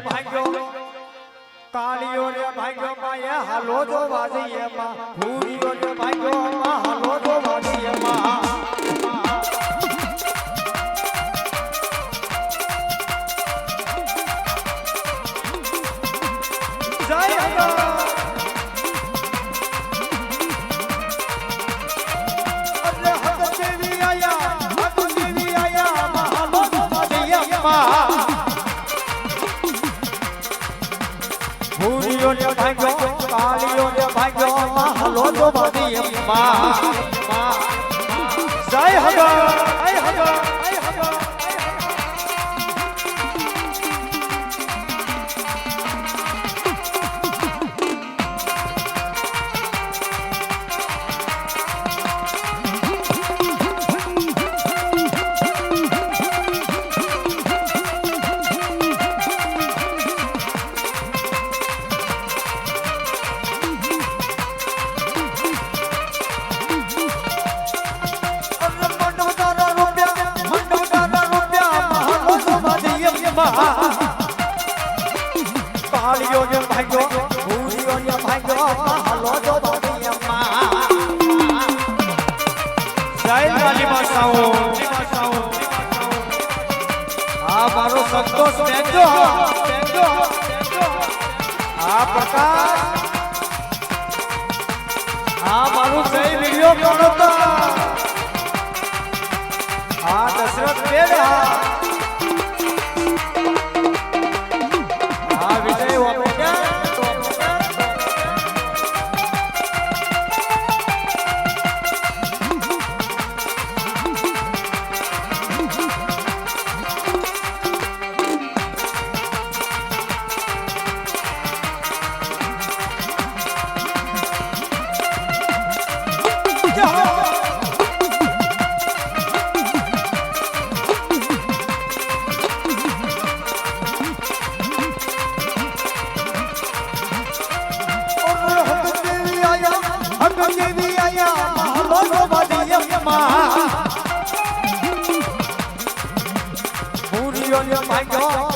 ભાગ્યો કાળીઓ રે ભાગ્યો માં હાલો જો વાજીએ માં ભૂરીઓ રે ભાગ્યો માં હાલો જો વાજીએ માં જય ભૂરીઓ ને ભાગ્યો કાળીઓ ને ભાગ્યો માં હાલો જો વાજીએ માં જય હગા જય હગા જય હગા કાળીઓ ને ભાગ્યો ભૂરીઓ ને ભાગ્યો હાલો જો વાજીએ માં જય કાલી માતાઓ આ મારો સંતોષ બેજો આ પ્રકાશ આ મારું જય વિડિયો કોનો તો આ દશરથ બેડા ભૂરીઓ ને ભાગ્યો